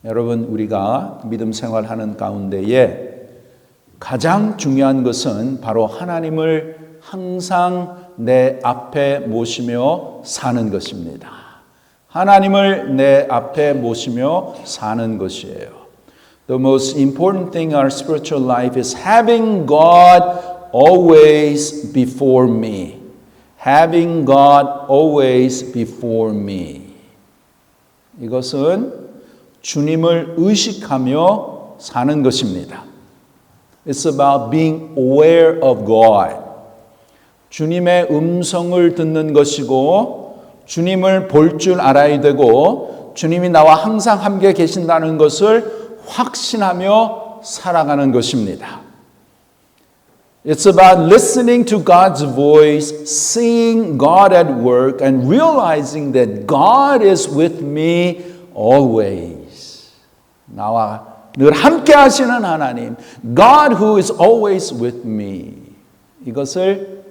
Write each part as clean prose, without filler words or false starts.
여러분, 우리가 믿음 생활하는 가운데에 가장 중요한 것은 바로 하나님을 항상 내 앞에 모시며 사는 것입니다. 하나님을 내 앞에 모시며 사는 것이에요. The most important thing in our spiritual life is having God always before me. Having God always before me. 이것은 주님을 의식하며 사는 것입니다. It's about being aware of God. 주님의 음성을 듣는 것이고 주님을 볼 줄 알아야 되고 주님이 나와 항상 함께 계신다는 것을 확신하며 살아가는 것입니다. It's about listening to God's voice, seeing God at work, and realizing that God is with me always. 나와 늘 함께 하시는 하나님, God who is always with me. 이것을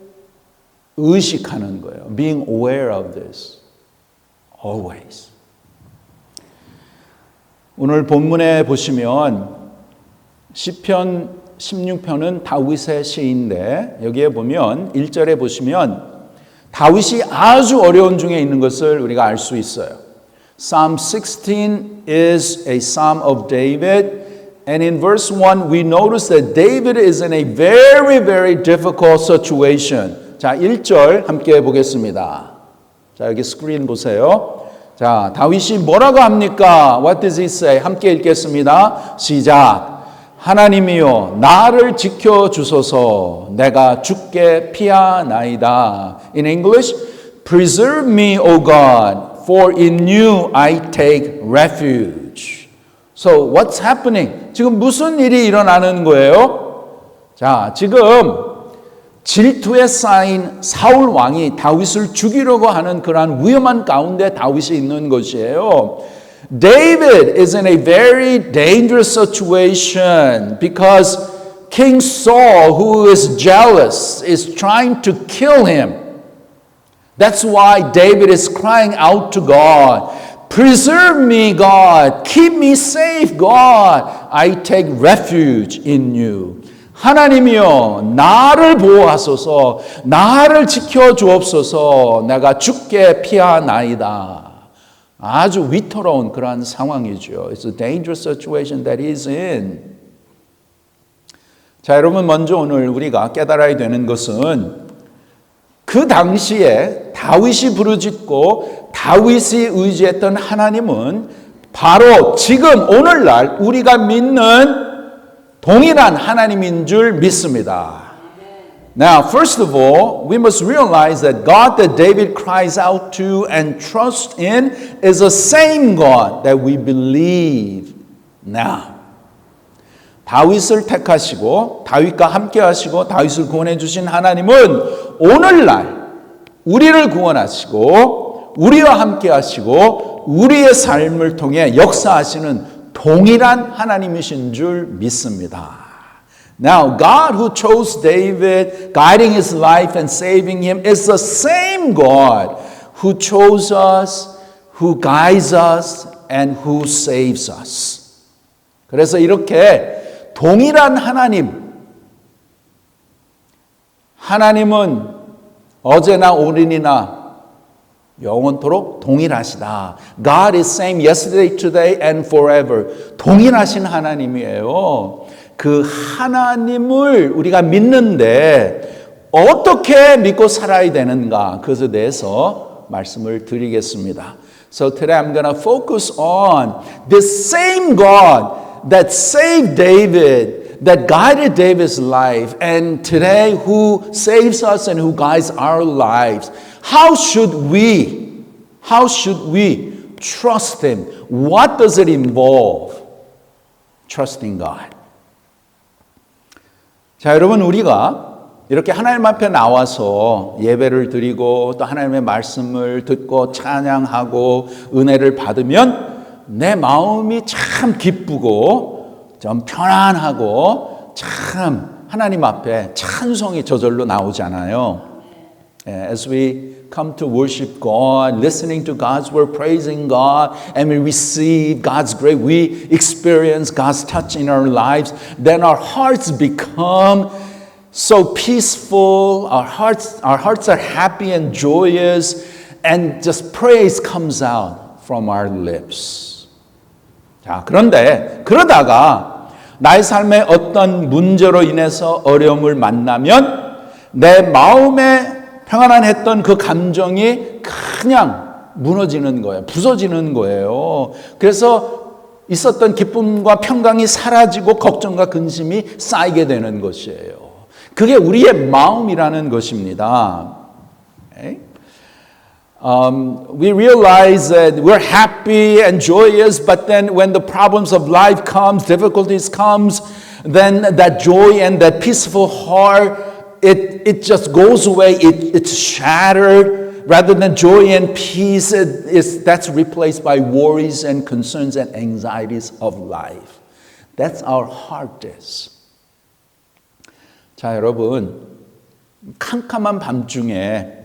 의식하는 거예요. Being aware of this. Always. 오늘 본문에 보시면 시편 16편은 다윗의 시인데 여기에 보면 1절에 보시면 다윗이 아주 어려운 중에 있는 것을 우리가 알 수 있어요. Psalm 16 is a psalm of David. And in verse 1 we notice that David is in a very, very difficult situation. 자, 1절 함께 보겠습니다. 자, 여기 스크린 보세요. 자, 다윗이 뭐라고 합니까? What does he say? 함께 읽겠습니다. 시작. 하나님이여 나를 지켜주소서 내가 죽게 피하나이다. In English, preserve me, O God, for in you I take refuge. So what's happening? 지금 무슨 일이 일어나는 거예요? 자, 지금 질투에 쌓인 사울 왕이 다윗을 죽이려고 하는 그러한 위험한 가운데 다윗이 있는 것이에요. David is in a very dangerous situation because King Saul, who is jealous, is trying to kill him. That's why David is crying out to God. Preserve me, God. Keep me safe, God. I take refuge in you. 하나님이여 나를 보호하소서 나를 지켜주옵소서 내가 죽게 피하나이다. 아주 위태로운 그러한 상황이죠. It's a dangerous situation that he's in. 자, 여러분 먼저 오늘 우리가 깨달아야 되는 것은 그 당시에 다윗이 부르짖고 다윗이 의지했던 하나님은 바로 지금 오늘날 우리가 믿는 동일한 하나님인 줄 믿습니다. Now, first of all, we must realize that God that David cries out to and trusts in is the same God that we believe now. 다윗을 택하시고 다윗과 함께 하시고 다윗을 구원해 주신 하나님은 오늘날 우리를 구원하시고 우리와 함께 하시고 우리의 삶을 통해 역사하시는 동일한 하나님이신 줄 믿습니다. Now, God who chose David, guiding his life and saving him, is the same God who chose us, who guides us, and who saves us. 그래서 이렇게 동일한 하나님은 어제나 오늘이나 영원토록 동일하시다. God is same yesterday, today, and forever. 동일하신 하나님이에요. 그 하나님을 우리가 믿는데 어떻게 믿고 살아야 되는가 그것에 대해서 말씀을 드리겠습니다. So today I'm going to focus on this same God that saved David, that guided David's life, and today who saves us and who guides our lives. How should we trust Him? What does it involve? Trusting God. 자, 여러분 우리가 이렇게 하나님 앞에 나와서 예배를 드리고 또 하나님의 말씀을 듣고 찬양하고 은혜를 받으면 내 마음이 참 기쁘고 좀 편안하고 참 하나님 앞에 찬송이 저절로 나오잖아요. As we come to worship God, listening to God's word, praising God, and we receive God's grace, we experience God's touch in our lives, then our hearts become so peaceful, our hearts are happy and joyous, and just praise comes out from our lips. 자, 그런데 그러다가 나의 삶에 어떤 문제로 인해서 어려움을 만나면 내 마음에 평안했던 그 감정이 그냥 무너지는 거예요. 부서지는 거예요. 그래서 있었던 기쁨과 평강이 사라지고 걱정과 근심이 쌓이게 되는 것이에요. 그게 우리의 마음이라는 것입니다. Okay? We realize that we're happy and joyous, but then when the problems of life comes, difficulties comes, then that joy and that peaceful heart, it just goes away. It's shattered. Rather than joy and peace, that's replaced by worries and concerns and anxieties of life. That's our heart is. 자, 여러분, 캄캄한 밤중에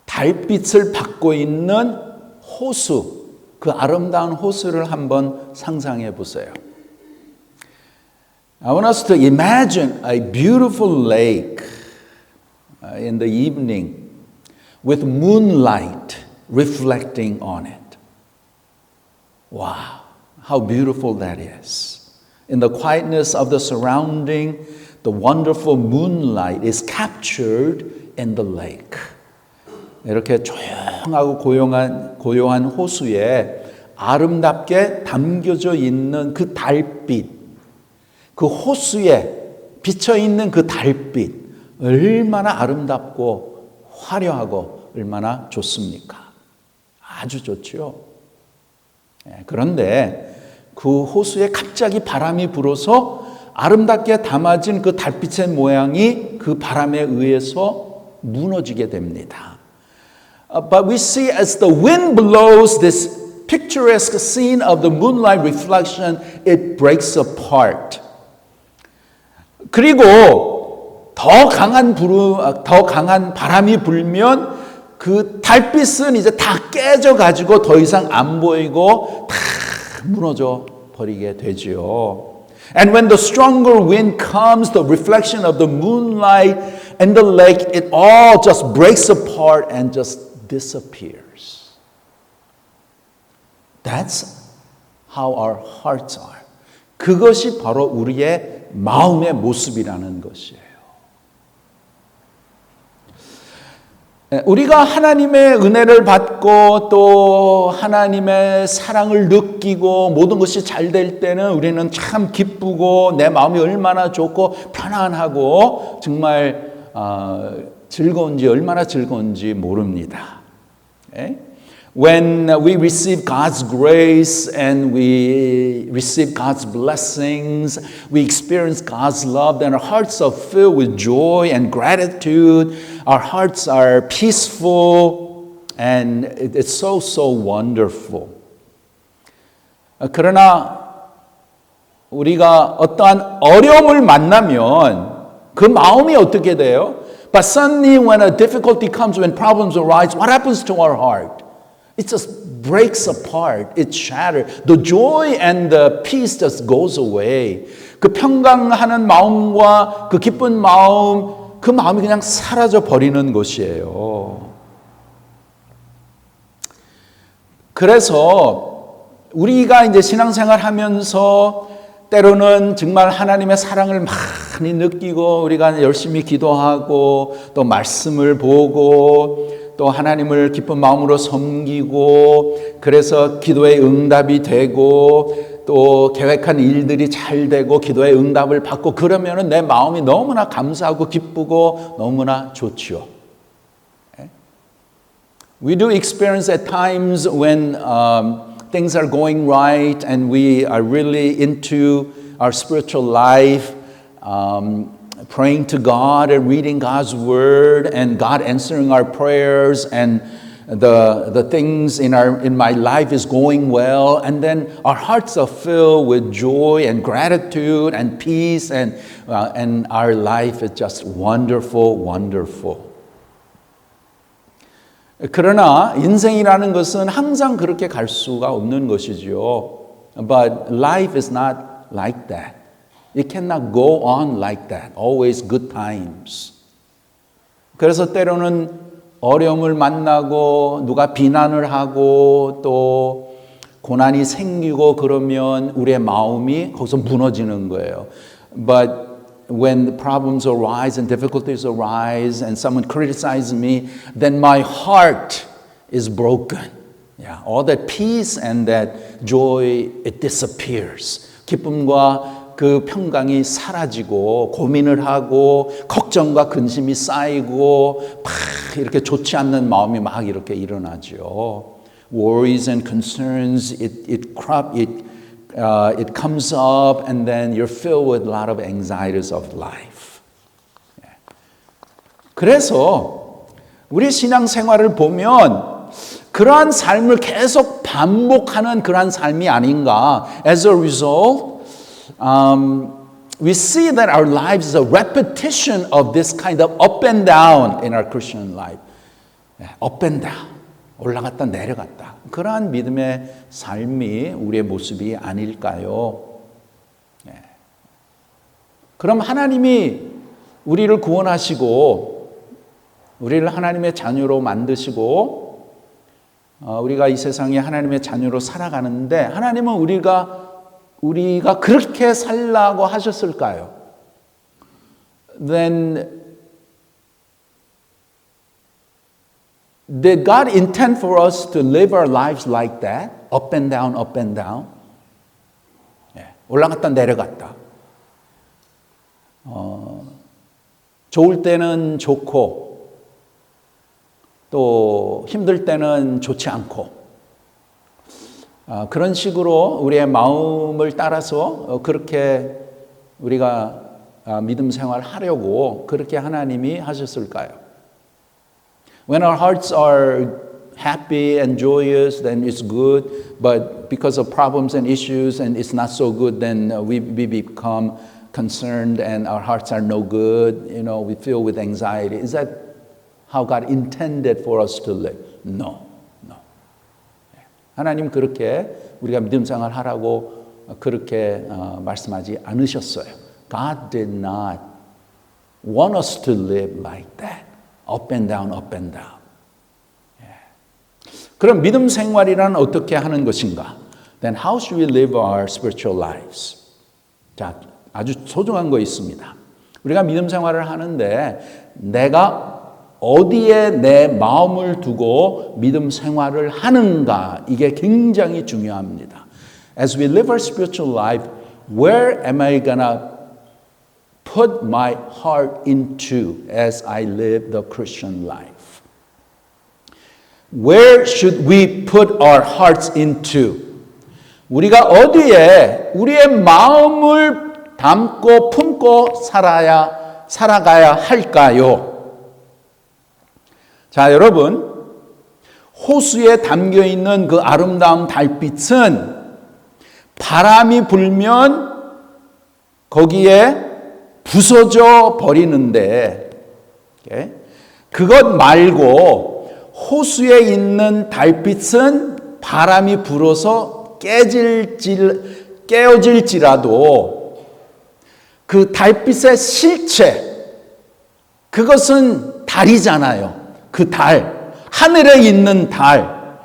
달빛을 받고 있는 호수, 그 아름다운 호수를 한번 상상해 보세요. I want us to imagine a beautiful lake in the evening with moonlight reflecting on it. Wow, how beautiful that is. In the quietness of the surrounding, the wonderful moonlight is captured in the lake. 이렇게 조용하고 고요한 호수에 아름답게 담겨져 있는 그 달빛, 그 호수에 비쳐있는 그 달빛, 얼마나 아름답고 화려하고 얼마나 좋습니까? 아주 좋죠. 그런데 그 호수에 갑자기 바람이 불어서 아름답게 담아진 그 달빛의 모양이 그 바람에 의해서 무너지게 됩니다. But we see as the wind blows this picturesque scene of the moonlight reflection, it breaks apart. 그리고 더 강한 바람이 불면 그 달빛은 이제 다 깨져가지고 더 이상 안 보이고 다 무너져 버리게 되지요. And when the stronger wind comes, the reflection of the moonlight and the lake, it all just breaks apart and just disappears. That's how our hearts are. 그것이 바로 우리의 마음의 모습이라는 것이에요. 우리가 하나님의 은혜를 받고 또 하나님의 사랑을 느끼고 모든 것이 잘 될 때는 우리는 참 기쁘고 내 마음이 얼마나 좋고 편안하고 정말 즐거운지 얼마나 즐거운지 모릅니다. Okay? When we receive God's grace and we receive God's blessings, we experience God's love, then our hearts are filled with joy and gratitude. Our hearts are peaceful and it's so wonderful. 그러나 우리가 어떠한 어려움을 만나면 그 마음이 어떻게 돼요? But suddenly when a difficulty comes, when problems arise, what happens to our heart? It just breaks apart. It shatters. The joy and the peace just goes away. 그 평강하는 마음과 그 기쁜 마음, 그 마음이 그냥 사라져 버리는 것이에요. 그래서 우리가 이제 신앙생활 하면서 때로는 정말 하나님의 사랑을 많이 느끼고 우리가 열심히 기도하고 또 말씀을 보고 또 하나님을 기쁜 마음으로 섬기고 그래서 기도의 응답이 되고 또 계획한 일들이 잘 되고 기도의 응답을 받고 그러면은 내 마음이 너무나 감사하고 기쁘고 너무나 좋지요. We do experience at times when things are going right and we are really into our spiritual life, praying to God and reading God's word and God answering our prayers and the things in my life is going well, and then our hearts are filled with joy and gratitude and peace and our life is just wonderful. 그러나 인생이라는 것은 항상 그렇게 갈 수가 없는 것이죠. But life is not like that. It cannot go on like that. Always good times. 그래서 때로는 어려움을 만나고 누가 비난을 하고 또 고난이 생기고 그러면 우리의 마음이 거기서 무너지는 거예요. But when the problems arise and difficulties arise and someone criticizes me, then my heart is broken. Yeah, all that peace and that joy, it disappears. 기쁨과 그 평강이 사라지고 고민을 하고 걱정과 근심이 쌓이고 막 이렇게 좋지 않는 마음이 막 이렇게 일어나죠. Worries and concerns, it comes up and then you're filled with a lot of anxieties of life. 그래서 우리 신앙생활을 보면 그러한 삶을 계속 반복하는 그러한 삶이 아닌가. As a result, we see that our lives is a repetition of this kind of up and down in our Christian life. Up and down. 올라갔다 내려갔다. 그러한 믿음의 삶이 우리의 모습이 아닐까요? 그럼 하나님이 우리를 구원하시고 우리를 하나님의 자녀로 만드시고 우리가 이 세상에 하나님의 자녀로 살아가는데 하나님은 우리가 그렇게 살라고 하셨을까요? Then did God intend for us to live our lives like that? Up and down, up and down. 올라갔다 내려갔다. 좋을 때는 좋고 또 힘들 때는 좋지 않고 그런 식으로 우리의 마음을 따라서 그렇게 우리가 믿음 생활을 하려고 그렇게 하나님이 하셨을까요? When our hearts are happy and joyous, then it's good. But because of problems and issues and it's not so good, then we become concerned and our hearts are no good. You know, we feel with anxiety. Is that how God intended for us to live? No. 하나님 그렇게 우리가 믿음 생활 하라고 그렇게 말씀하지 않으셨어요. God did not want us to live like that. Up and down, up and down. 그럼 믿음 생활이란 어떻게 하는 것인가? Then how should we live our spiritual lives? 자, 아주 소중한 거 있습니다. 우리가 믿음 생활을 하는데 내가 어디에 내 마음을 두고 믿음 생활을 하는가 이게 굉장히 중요합니다. As we live our spiritual life, where am I gonna put my heart into as I live the Christian life? Where should we put our hearts into? 우리가 어디에 우리의 마음을 담고 품고 살아가야 할까요? 자, 여러분, 호수에 담겨 있는 그 아름다운 달빛은 바람이 불면 거기에 부서져 버리는데, 그것 말고 호수에 있는 달빛은 바람이 불어서 깨어질지라도 그 달빛의 실체, 그것은 달이잖아요. 그 달, 하늘에 있는 달.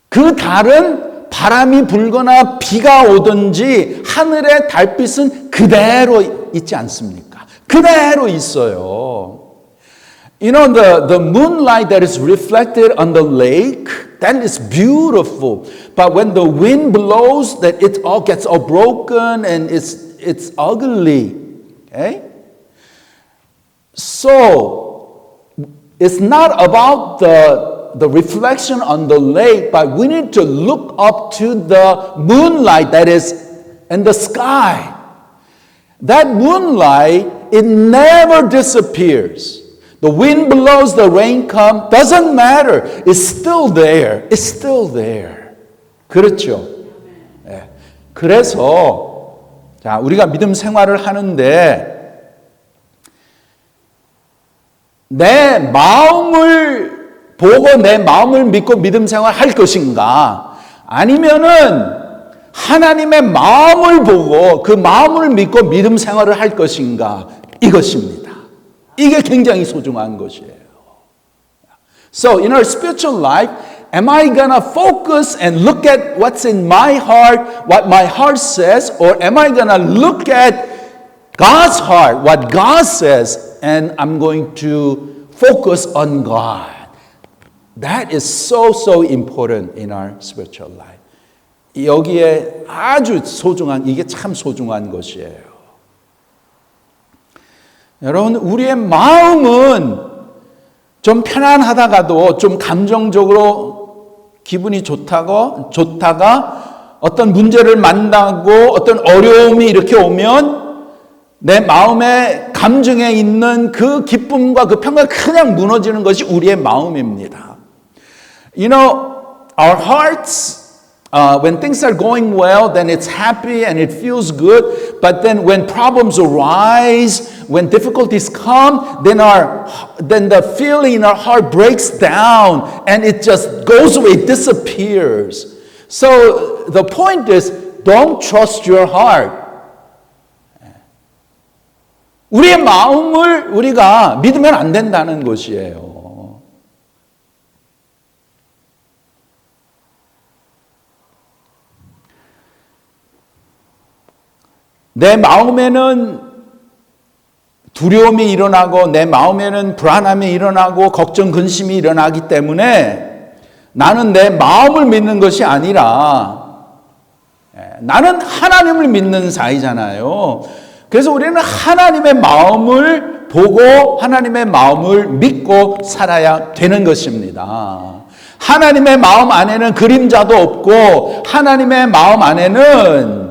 그 달은 바람이 불거나 비가 오든지 하늘의 달빛은 그대로 있지 않습니까? 그대로 있어요. You know, the moonlight that is reflected on the lake, that is beautiful. But when the wind blows, that it all gets all broken and it's ugly. Okay? So, it's not about the reflection on the lake, but we need to look up to the moonlight that is in the sky. That moonlight, it never disappears. The wind blows, the rain comes, doesn't matter. It's still there. It's still there. 그렇죠? 네. 그래서 자, 우리가 믿음 생활을 하는데 내 마음을 보고 내 마음을 믿고 믿음 생활 할 것인가? 아니면은 하나님의 마음을 보고 그 마음을 믿고 믿음 생활을 할 것인가? 이것입니다. 이게 굉장히 소중한 것이에요. So in our spiritual life, am I gonna focus and look at what's in my heart, what my heart says, or am I gonna look at God's heart, what God says, and I'm going to focus on God? That is so important in our spiritual life. 여기에 아주 소중한, 이게 참 소중한 것이에요. 여러분, 우리의 마음은 좀 편안하다가도 좀 감정적으로 기분이 좋다가 어떤 문제를 만나고 어떤 어려움이 이렇게 오면 내 마음의 감정에 있는 그 기쁨과 그 평화가 그냥 무너지는 것이 우리의 마음입니다. You know, our hearts, when things are going well, then it's happy and it feels good. But then when problems arise, when difficulties come, then the feeling in our heart breaks down and it just goes away, it disappears. So the point is, don't trust your heart. 우리의 마음을 우리가 믿으면 안 된다는 것이에요. 내 마음에는 두려움이 일어나고 내 마음에는 불안함이 일어나고 걱정, 근심이 일어나기 때문에 나는 내 마음을 믿는 것이 아니라 나는 하나님을 믿는 사이잖아요. 그래서 우리는 하나님의 마음을 보고 하나님의 마음을 믿고 살아야 되는 것입니다. 하나님의 마음 안에는 그림자도 없고 하나님의 마음 안에는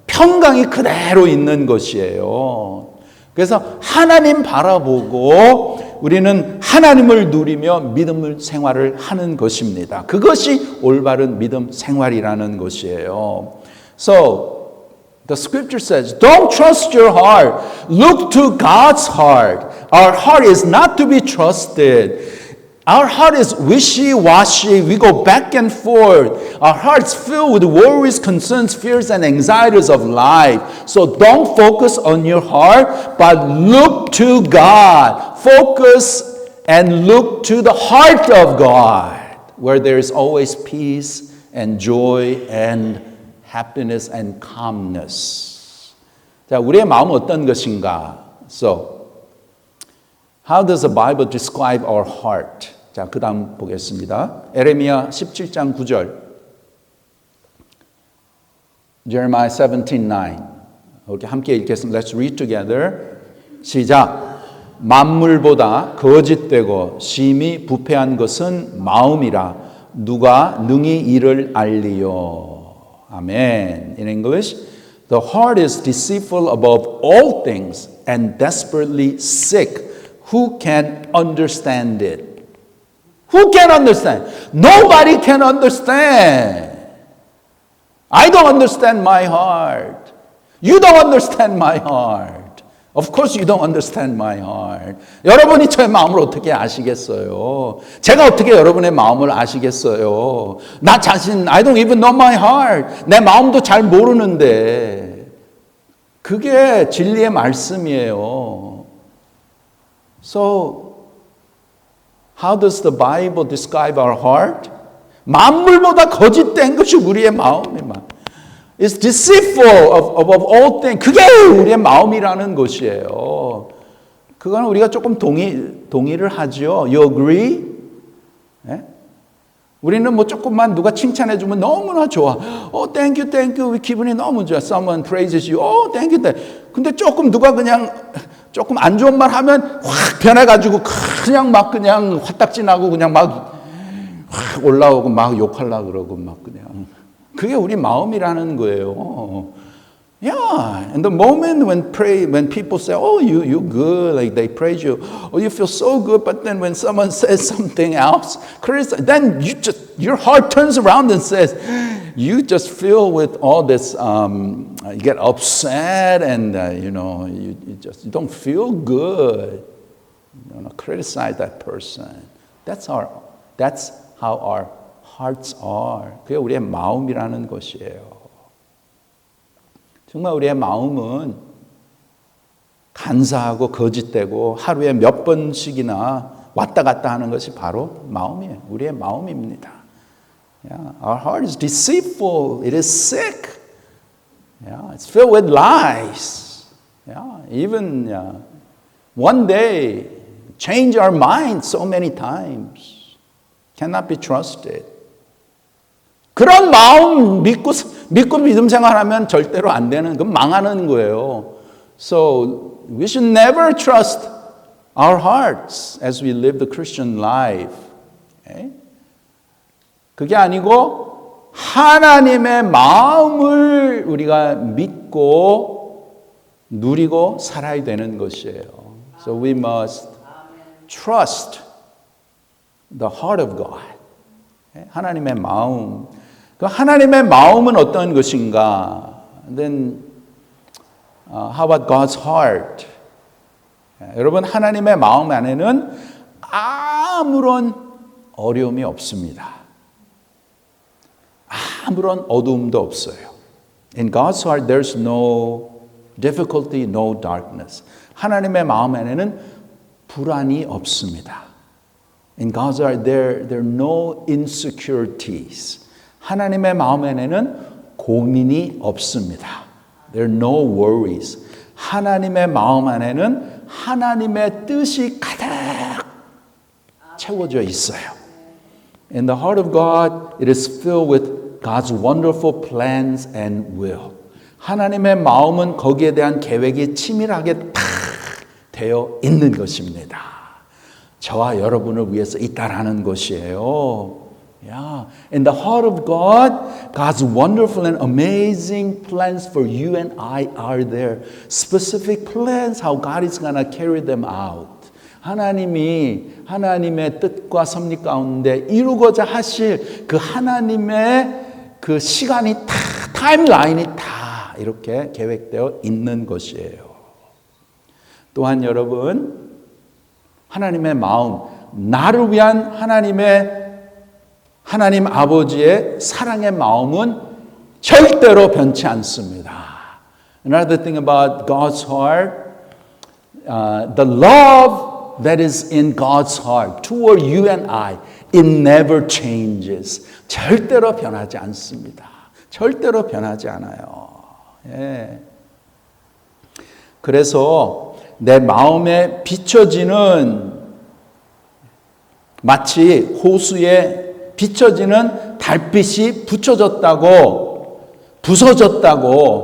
평강이 그대로 있는 것이에요. 그래서 하나님 바라보고 우리는 하나님을 누리며 믿음을 생활을 하는 것입니다. 그것이 올바른 믿음 생활이라는 것이에요. So the scripture says, don't trust your heart. Look to God's heart. Our heart is not to be trusted. Our heart is wishy-washy. We go back and forth. Our heart's filled with worries, concerns, fears, and anxieties of life. So don't focus on your heart, but look to God. Focus and look to the heart of God, where there is always peace and joy and happiness and calmness. 자, 우리의 마음은 어떤 것인가? So, how does the Bible describe our heart? 자, 그 다음 보겠습니다. 에레미야 17장 9절. Jeremiah 17:9. 이렇게 함께 읽겠습니다. Let's read together. 시작. 만물보다 거짓되고 심히 부패한 것은 마음이라 누가 능히 이를 알리요. 아멘. In English, the heart is deceitful above all things and desperately sick. Who can understand it? Who can understand? Nobody can understand. I don't understand my heart. You don't understand my heart. Of course you don't understand my heart. 여러분이 저의 마음을 어떻게 아시겠어요? 제가 어떻게 여러분의 마음을 아시겠어요? 나 자신, I don't even know my heart. 내 마음도 잘 모르는데. 그게 진리의 말씀이에요. So, how does the Bible describe our heart? 만물보다 거짓된 것이 우리의 마음이만. It's deceitful above all things. 그게 우리의 마음이라는 것이에요. 그거는 우리가 조금 동의를 하죠. You agree? 네? 우리는 뭐 조금만 누가 칭찬해 주면 너무나 좋아. Thank you, thank you. 기분이 너무 좋아. Someone praises you. Thank you. 근데 조금 누가 그냥 조금 안 좋은 말 하면 확 변해가지고 그냥 막 그냥 화딱지 나고 그냥 막 확 올라오고 막 욕하려고 그러고 막 그냥. 그게 우리 마음이라는 거예요. Yeah, and the moment when people say, "Oh, you good," like they praise you, "Oh, you feel so good," but then when someone says something else, then your heart turns around and says, you just feel with all this, you get upset, and you don't feel good. You criticize that person. That's our That's how our hearts are. 그게 우리의 마음이라는 것이에요. 정말 우리의 마음은 간사하고 거짓되고 하루에 몇 번씩이나 왔다 갔다 하는 것이 바로 마음이에요. 우리의 마음입니다. Yeah, our heart is deceitful. It is sick. Yeah, it's filled with lies. Yeah, even one day change our mind so many times. Cannot be trusted. 그런 마음 믿고 믿음 생활하면 절대로 안 되는, 그건 망하는 거예요. So we should never trust our hearts as we live the Christian life. Okay? 그게 아니고 하나님의 마음을 우리가 믿고 누리고 살아야 되는 것이에요. So we must trust the heart of God. 하나님의 마음. 그 하나님의 마음은 어떤 것인가? Then how about God's heart? 여러분, 하나님의 마음 안에는 아무런 어려움이 없습니다. 아무런 어두움도 없어요. In God's heart, there's no difficulty, no darkness. 하나님의 마음 안에는 불안이 없습니다. In God's heart, there are no insecurities. 하나님의 마음 안에는 고민이 없습니다. There are no worries. 하나님의 마음 안에는 하나님의 뜻이 가득 채워져 있어요. In the heart of God, it is filled with God's wonderful plans and will. 하나님의 마음은 거기에 대한 계획이 치밀하게 다 되어 있는 것입니다. 저와 여러분을 위해서 있다라는 것이에요. Yeah. In the heart of God, God's wonderful and amazing plans for you and I are there. Specific plans how God is going to carry them out. 하나님이 하나님의 뜻과 섭리 가운데 이루고자 하실 그 하나님의 그 시간이 다, 타임라인이 다 이렇게 계획되어 있는 것이에요. 또한 여러분, 하나님의 마음, 나를 위한 하나님 아버지의 사랑의 마음은 절대로 변치 않습니다. Another thing about God's heart, the love that is in God's heart toward you and I, it never changes. 절대로 변하지 않습니다. 절대로 변하지 않아요. 예. 그래서 내 마음에 비춰지는 마치 호수에 비춰지는 달빛이 부서졌다고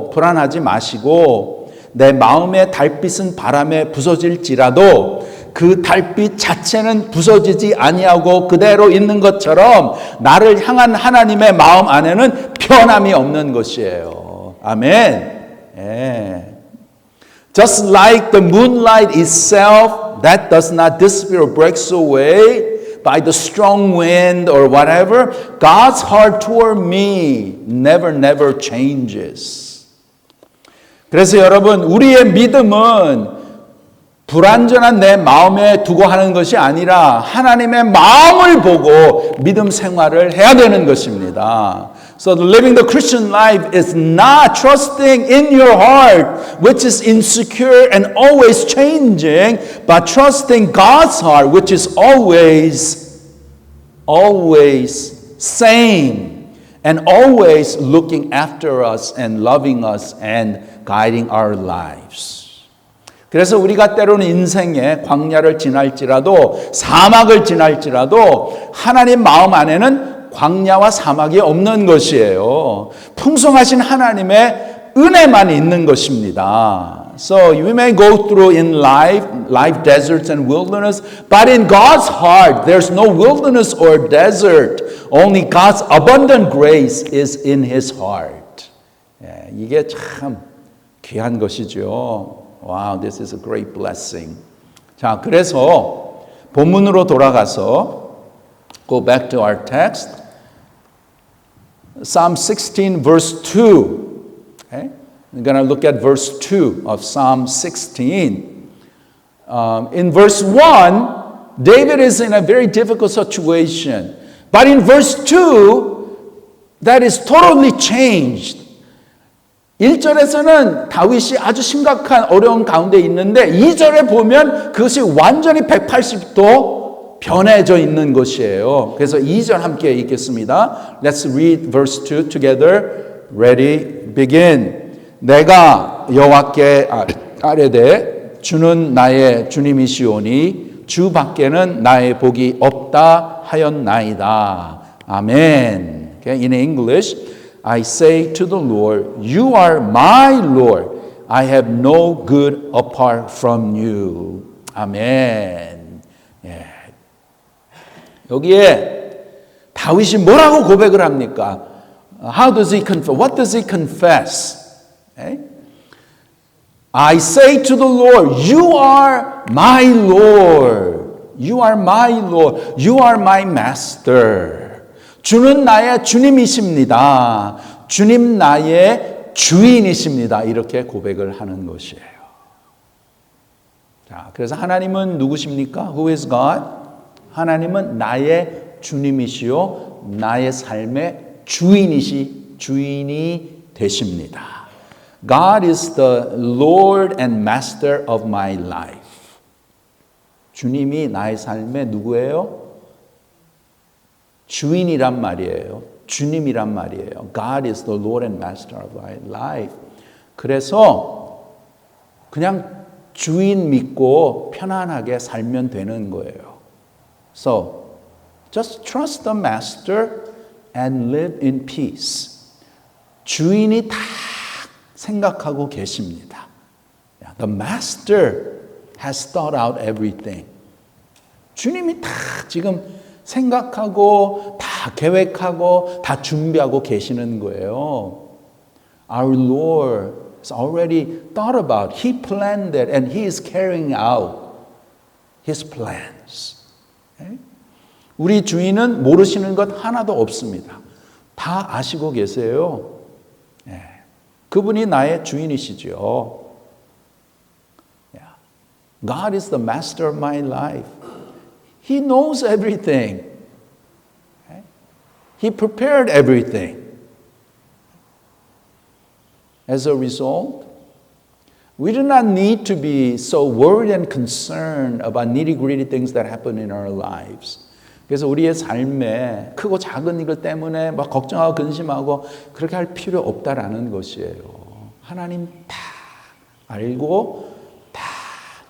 불안하지 마시고, 내 마음의 달빛은 바람에 부서질지라도 그 달빛 자체는 부서지지 아니하고 그대로 있는 것처럼 나를 향한 하나님의 마음 안에는 변함이 없는 것이에요. 아멘. 예. Just like the moonlight itself, that does not disappear or breaks away by the strong wind or whatever, God's heart toward me never changes. 그래서 여러분, 우리의 믿음은 불완전한 내 마음에 두고 하는 것이 아니라 하나님의 마음을 보고 믿음 생활을 해야 되는 것입니다. So living the Christian life is not trusting in your heart, which is insecure and always changing, but trusting God's heart, which is always same and always looking after us and loving us and guiding our lives. 그래서 우리가 때로는 인생의 광야를 지날지라도 사막을 지날지라도 하나님 마음 안에는 광야와 사막이 없는 것이에요. 풍성하신 하나님의 은혜만 있는 것입니다. So we may go through in life deserts and wilderness, but in God's heart there's no wilderness or desert. Only God's abundant grace is in His heart. 예, 이게 참 귀한 것이죠. Wow, this is a great blessing. 자, 그래서 본문으로 돌아가서 go back to our text. Psalm 16 verse 2. Okay? We're going to look at verse 2 of Psalm 16. In verse 1, David is in a very difficult situation. But in verse 2, that is totally changed. 1절에서는 다윗이 아주 심각한 어려움 가운데 있는데 2절에 보면 그것이 완전히 180도 변해져 있는 것이에요. 그래서 2절 함께 읽겠습니다. Let's read verse 2 together. Ready, begin. 내가 여호와께 아뢰되 주는 나의 주님이시오니 주 밖에는 나의 복이 없다 하였나이다. 아멘. Okay, in English, I say to the Lord, you are my Lord. I have no good apart from you. 아멘. 예. 여기에 다윗이 뭐라고 고백을 합니까? How does he confess? What does he confess? Okay? I say to the Lord, you are my Lord. You are my Lord. You are my master. 주는 나의 주님이십니다. 주님 나의 주인이십니다. 이렇게 고백을 하는 것이에요. 자, 그래서 하나님은 누구십니까? Who is God? 하나님은 나의 주님이시요 나의 삶의 주인이 되십니다. God is the Lord and Master of my life. 주님이 나의 삶의 누구예요? 주인이란 말이에요. 주님이란 말이에요. God is the Lord and Master of my life. 그래서 그냥 주인 믿고 편안하게 살면 되는 거예요. So, just trust the Master and live in peace. 주인이 다 생각하고 계십니다. The Master has thought out everything. 주님이 다 지금 생각하고 다 계획하고 다 준비하고 계시는 거예요. Our Lord has already thought about, He planned it and He is carrying out His plans. Okay? 우리 주인은 모르시는 것 하나도 없습니다. 다 아시고 계세요. 네. 그분이 나의 주인이시죠. Yeah. God is the master of my life. He knows everything. Okay? He prepared everything. As a result, we do not need to be so worried and concerned about nitty-gritty things that happen in our lives. 그래서 우리의 삶에 크고 작은 일 때문에 막 걱정하고 근심하고 그렇게 할 필요 없다라는 것이에요. 하나님 다 알고 다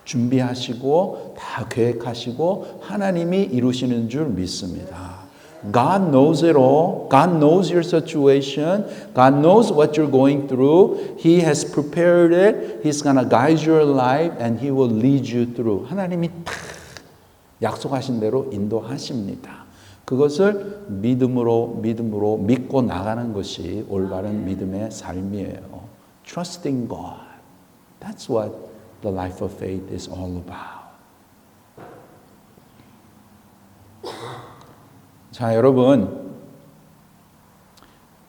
준비하시고 다 계획하시고 하나님이 이루시는 줄 믿습니다. God knows it all. God knows your situation. God knows what you're going through. He has prepared it. He's going to guide your life and He will lead you through. 하나님이 다 약속하신 대로 인도하십니다. 그것을 믿음으로 믿고 나가는 것이 올바른 믿음의 삶이에요. Trusting God. That's what the life of faith is all about. 자, 여러분.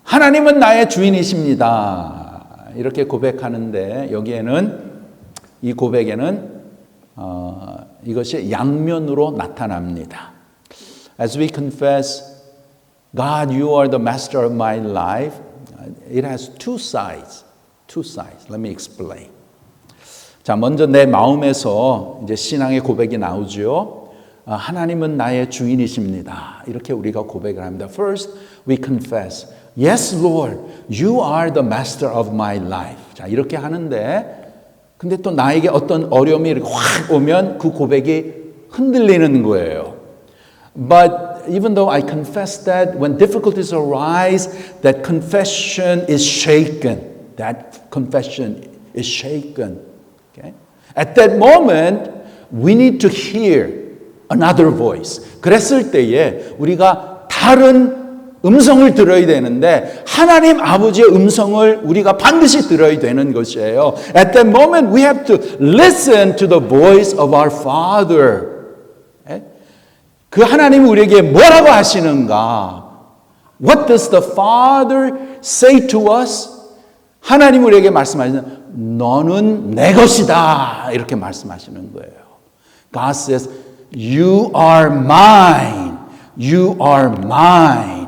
하나님은 나의 주인이십니다. 이렇게 고백하는데 여기에는 이 고백에는 이것이 양면으로 나타납니다. As we confess, God, you are the master of my life, it has two sides. Two sides. Let me explain. 자, 먼저 내 마음에서 이제 신앙의 고백이 나오죠. 하나님은 나의 주인이십니다. 이렇게 우리가 고백을 합니다. First, we confess, yes, Lord, you are the master of my life. 자, 이렇게 하는데 근데 또 나에게 어떤 어려움이 이렇게 확 오면 그 고백이 흔들리는 거예요. But even though I confess that, when difficulties arise, that confession is shaken. That confession is shaken. Okay? At that moment, we need to hear another voice. 그랬을 때에 우리가 다른 음성을 들어야 되는데 하나님 아버지의 음성을 우리가 반드시 들어야 되는 것이에요. At that moment we have to listen to the voice of our Father. 그 하나님이 우리에게 뭐라고 하시는가? What does the Father say to us? 하나님 우리에게 말씀하시는 너는 내 것이다. 이렇게 말씀하시는 거예요. God says You are mine. You are mine.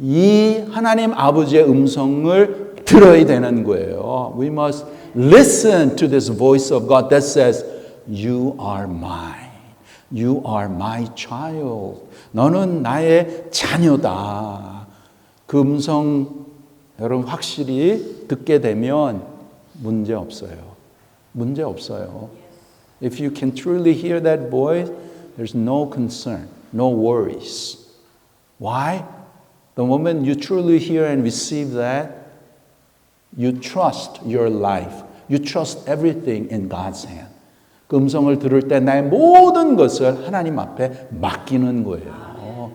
이 하나님 아버지의 음성을 들어야 되는 거예요. We must listen to this voice of God that says, You are mine. You are my child. 너는 나의 자녀다. 그 음성 여러분 확실히 듣게 되면 문제 없어요. 문제 없어요. If you can truly hear that voice, there's no concern, no worries. Why? The moment you truly hear and receive that, you trust your life. You trust everything in God's hand. 그 음성을 들을 때 나의 모든 것을 하나님 앞에 맡기는 거예요.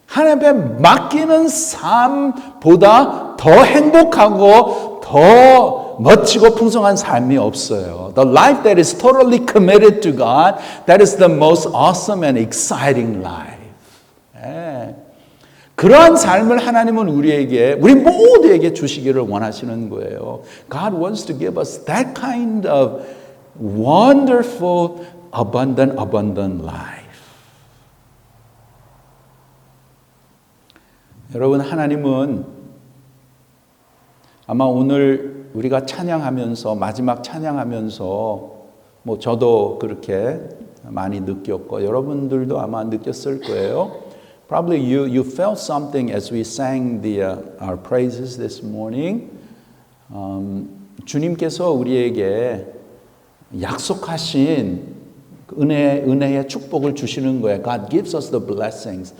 하나님 앞에 맡기는 삶보다 더 행복하고 더 멋지고 풍성한 삶이 없어요. The life that is totally committed to God, that is the most awesome and exciting life. 네. 그러한 삶을 하나님은 우리 모두에게 주시기를 원하시는 거예요. God wants to give us that kind of wonderful, abundant life. 여러분, 하나님은 아마 오늘 우리가 찬양하면서, 마지막 찬양하면서, 저도 그렇게 많이 느꼈고, 여러분들도 아마 느꼈을 거예요. Probably you felt something as we sang our praises this morning. 주님께서 우리에게 약속하신 은혜의 축복을 주시는 거예요. God gives us the blessings.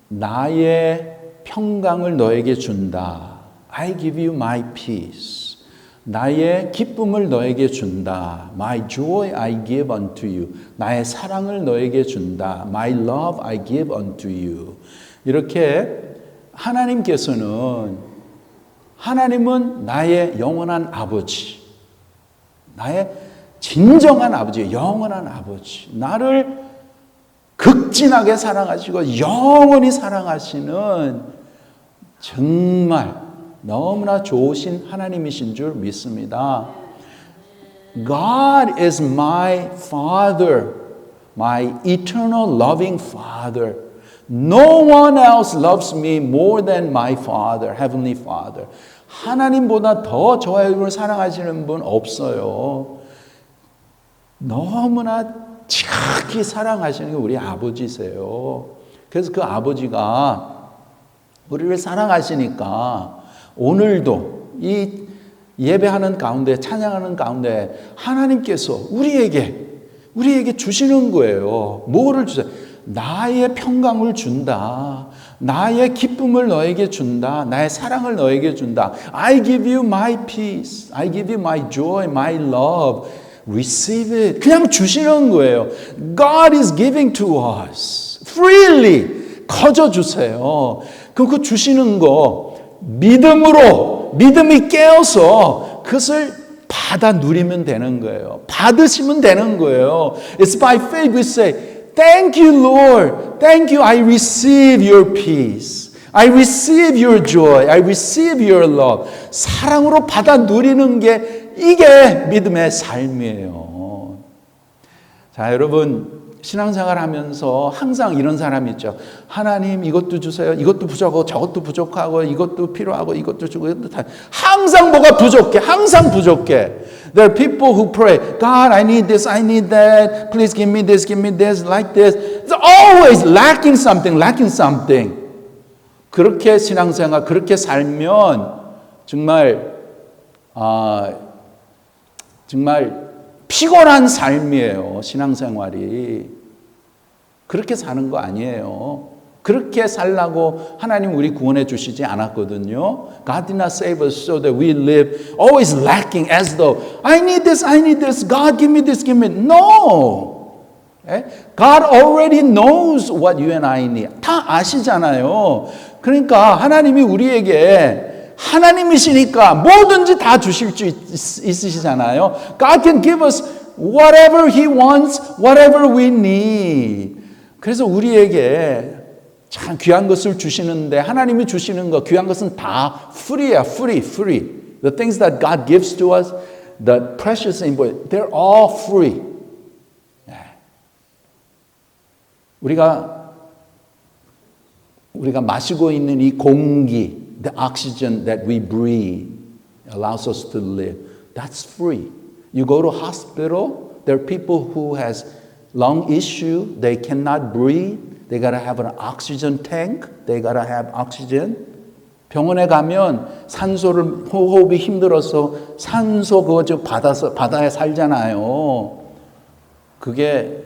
나의 평강을 너에게 준다. I give you my peace. 나의 기쁨을 너에게 준다. My joy I give unto you. 나의 사랑을 너에게 준다. My love I give unto you. 이렇게 하나님은 나의 영원한 아버지. 나의 진정한 아버지, 영원한 아버지. 나를 극진하게 사랑하시고 영원히 사랑하시는 정말 너무나 좋으신 하나님이신 줄 믿습니다. God is my Father, my eternal loving Father. No one else loves me more than my Father, Heavenly Father. 하나님보다 더 저를 사랑하시는 분 없어요. 너무나 지극히 사랑하시는 게 우리 아버지세요. 그래서 그 아버지가 우리를 사랑하시니까 오늘도 이 예배하는 가운데, 찬양하는 가운데 하나님께서 우리에게 주시는 거예요. 뭐를 주세요? 나의 평강을 준다. 나의 기쁨을 너에게 준다. 나의 사랑을 너에게 준다. I give you my peace. I give you my joy, my love. Receive it. 그냥 주시는 거예요. God is giving to us. Freely. 커져 주세요. 그럼 그 주시는 거 믿음이 깨어서 그것을 받아 누리면 되는 거예요. 받으시면 되는 거예요. It's by faith we say, Thank you, Lord. Thank you. I receive your peace. I receive your joy. I receive your love. 사랑으로 받아 누리는 게 이게 믿음의 삶이에요. 자, 여러분 신앙생활 하면서 항상 이런 사람이 있죠. 하나님 이것도 주세요. 이것도 부족하고 저것도 부족하고 이것도 필요하고 이것도 주고 이것도 다. 항상 뭐가 부족해. 항상 부족해. There are people who pray, God, I need this, I need that. Please give me this, like this. It's always lacking something. 그렇게 신앙생활, 그렇게 살면 정말 피곤한 삶이에요. 신앙생활이. 그렇게 사는 거 아니에요. 그렇게 살라고 하나님 우리 구원해 주시지 않았거든요. God did not save us so that we live always lacking as though I need this. God give me this, give me. No. God already knows what you and I need. 다 아시잖아요. 그러니까 하나님이 우리에게 하나님이시니까 뭐든지 다 주실 수 있으시잖아요. God can give us whatever He wants, whatever we need. 그래서 우리에게 참 귀한 것을 주시는데 하나님이 주시는 거 귀한 것은 다 free야, free. The things that God gives to us, the precious things, they're all free. 우리가 마시고 있는 이 공기, the oxygen that we breathe allows us to live. That's free. You go to hospital, there are people who has lung issue, they cannot breathe. They gotta have an oxygen tank. They gotta have oxygen. 병원에 가면 산소를 호흡이 힘들어서 산소 그거 좀 받아야 살잖아요. 그게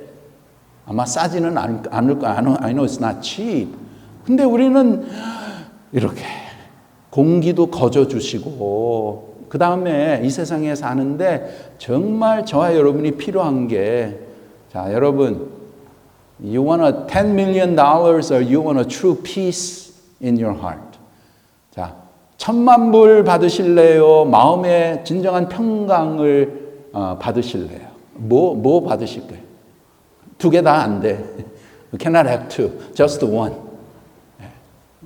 아마 싸지는 않을 거야. I know it's not cheap. 근데 우리는 이렇게 공기도 거저 주시고 그 다음에 이 세상에 사는데 정말 저와 여러분이 필요한 게 자, 여러분 You want a $10 million or you want a true peace in your heart? 자, 1,000,000불 받으실래요? 마음의 진정한 평강을 받으실래요? 뭐 받으실 거예요? 두 개 다 안 돼. You cannot have two, just one.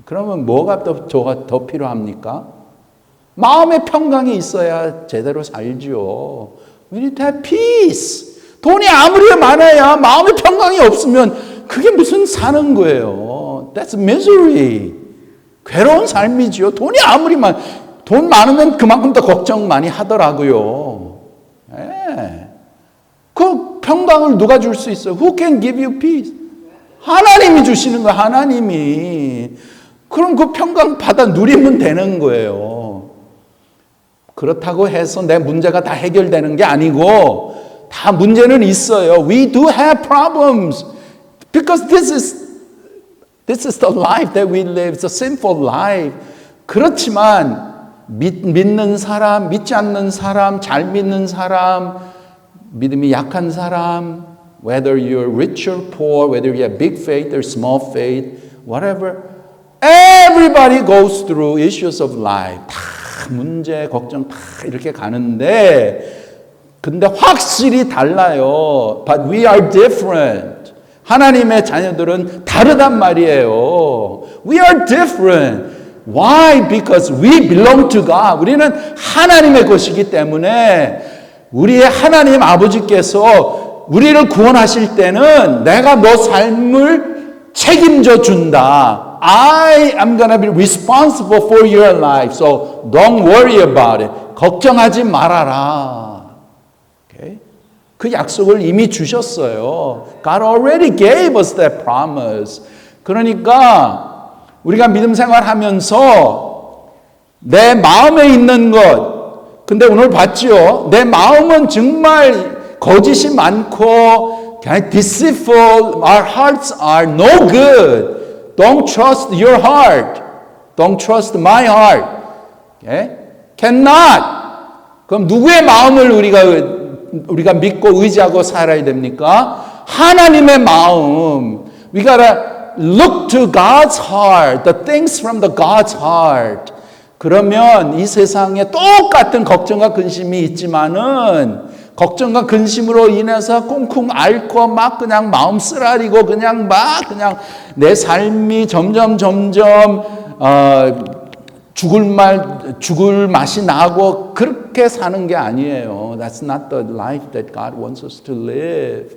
그러면 뭐가 더 필요합니까? 마음의 평강이 있어야 제대로 살죠. We need to have peace. 돈이 아무리 많아야 마음의 평강이 없으면 그게 무슨 사는 거예요. That's misery. 괴로운 삶이죠. 돈이 아무리 돈 많으면 그만큼 더 걱정 많이 하더라고요. 예. 그 평강을 누가 줄 수 있어요? Who can give you peace? 하나님이 주시는 거예요. 하나님이. 그럼 그 평강 받아 누리면 되는 거예요. 그렇다고 해서 내 문제가 다 해결되는 게 아니고 다 문제는 있어요. We do have problems because this is the life that we live. It's a sinful life. 그렇지만 믿는 사람, 믿지 않는 사람, 잘 믿는 사람, 믿음이 약한 사람, whether you're rich or poor, whether you have big faith or small faith, whatever, everybody goes through issues of life. 다 문제, 걱정 다 이렇게 가는데 근데 확실히 달라요. But we are different. 하나님의 자녀들은 다르단 말이에요. We are different. Why? Because we belong to God. 우리는 하나님의 것이기 때문에 우리의 하나님 아버지께서 우리를 구원하실 때는 내가 너 삶을 책임져 준다. I am going to be responsible for your life. So don't worry about it. 걱정하지 말아라. Okay? 그 약속을 이미 주셨어요. God already gave us that promise. 그러니까 우리가 믿음 생활하면서 내 마음에 있는 것, 근데 오늘 봤죠? 내 마음은 정말 거짓이 많고 deceitful. Our hearts are no good. Don't trust your heart. Don't trust my heart. Okay? Cannot. 그럼 누구의 마음을 우리가 믿고 의지하고 살아야 됩니까? 하나님의 마음. We gotta look to God's heart. The things from the God's heart. 그러면 이 세상에 똑같은 걱정과 근심이 있지만은 걱정과 근심으로 인해서 꽁쿵 앓고 막 그냥 마음 쓰라리고 그냥 내 삶이 점점 죽을 맛이 나고 그렇게 사는 게 아니에요. That's not the life that God wants us to live.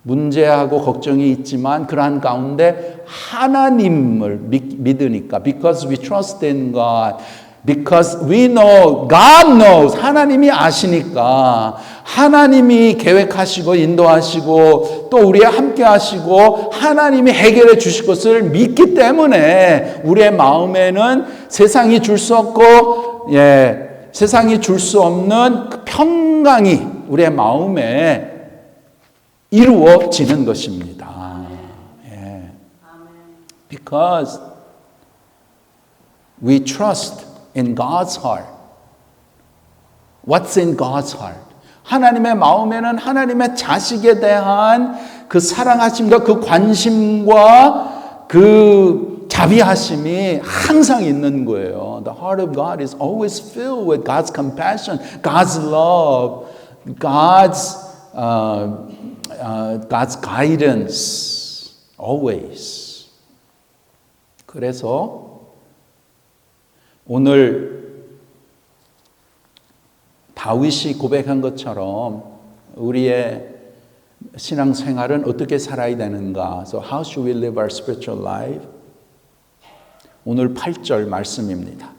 문제하고 걱정이 있지만 그러한 가운데 하나님을 믿으니까 because we trust in God. Because we know, God knows, 하나님이 아시니까 하나님이 계획하시고 인도하시고 또 우리와 함께 하시고 하나님이 해결해 주실 것을 믿기 때문에 우리의 마음에는 세상이 줄 수 없고 세상이 줄 수 없는 그 평강이 우리의 마음에 이루어지는 것입니다. Because we trust in God's heart. What's in God's heart? 하나님의 마음에는 하나님의 자식에 대한 그 사랑하심과 그 관심과 그 자비하심이 항상 있는 거예요. The heart of God is always filled with God's compassion, God's love, God's guidance, always. 그래서 오늘 다윗이 고백한 것처럼 우리의 신앙생활은 어떻게 살아야 되는가? So how should we live our spiritual life? 오늘 8절 말씀입니다.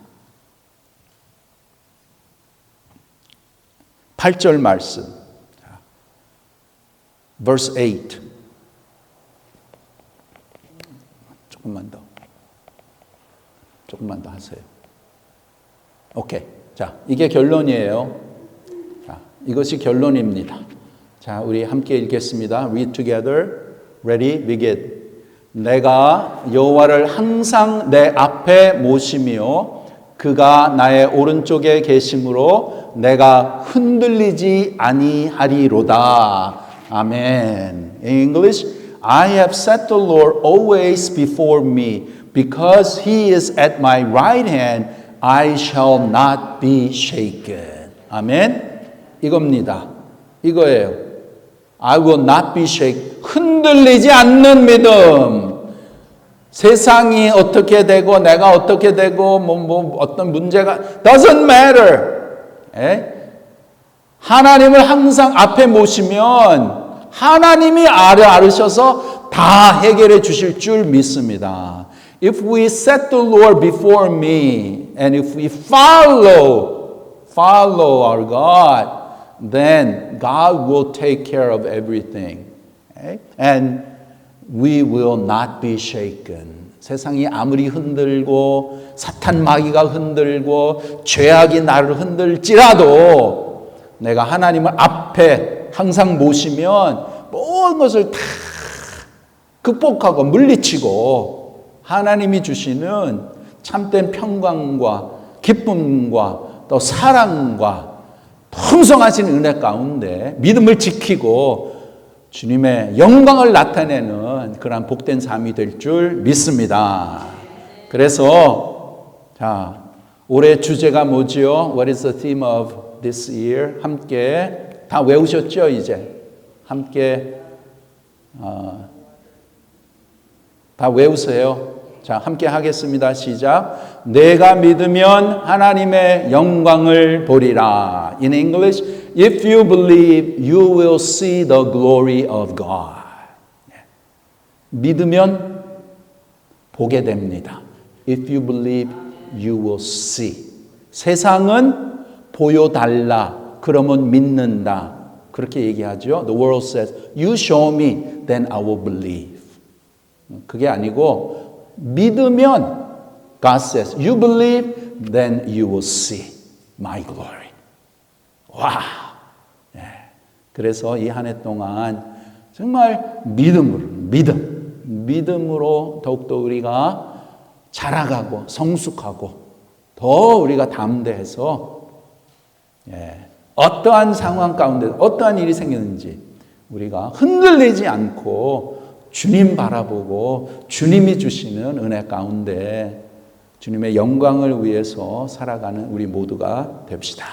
8절 말씀. Verse 8. 조금만 더 하세요. 오케이. 자, 이게 결론이에요. 자, 이것이 결론입니다. 자, 우리 함께 읽겠습니다. Read together. Ready? Begin. 내가 여호와를 항상 내 앞에 모시며 그가 나의 오른쪽에 계심으로 내가 흔들리지 아니하리로다. 아멘. In English, I have set the Lord always before me. Because he is at my right hand, I shall not be shaken. 아멘. 이겁니다. 이거예요. I will not be shaken. 흔들리지 않는 믿음. 세상이 어떻게 되고 내가 어떻게 되고 어떤 문제가 doesn't matter. 하나님을 항상 앞에 모시면 하나님이 알으셔서 다 해결해 주실 줄 믿습니다. If we set the Lord before me and if we follow our God, then God will take care of everything. Okay? And we will not be shaken. 세상이 아무리 흔들고 사탄 마귀가 흔들고 죄악이 나를 흔들지라도 내가 하나님을 앞에 항상 모시면 모든 것을 다 극복하고 물리치고 하나님이 주시는 참된 평강과 기쁨과 또 사랑과 풍성하신 은혜 가운데 믿음을 지키고 주님의 영광을 나타내는 그러한 복된 삶이 될 줄 믿습니다. 그래서 자, 올해 주제가 뭐지요? What is the theme of this year? 함께 다 외우셨죠? 이제 함께 다 외우세요. 자, 함께 하겠습니다. 시작. 내가 믿으면 하나님의 영광을 보리라. In English, if you believe, you will see the glory of God. 믿으면 보게 됩니다. If you believe, you will see. 세상은 보여달라. 그러면 믿는다. 그렇게 얘기하죠. The world says, you show me, then I will believe. 그게 아니고 믿으면 God says, you believe, then you will see my glory. 와! 네. 그래서 이 한 해 동안 정말 믿음으로 더욱더 우리가 자라가고 성숙하고 더 우리가 담대해서 어떠한 상황 가운데 어떠한 일이 생겼는지 우리가 흔들리지 않고 주님 바라보고 주님이 주시는 은혜 가운데 주님의 영광을 위해서 살아가는 우리 모두가 됩시다.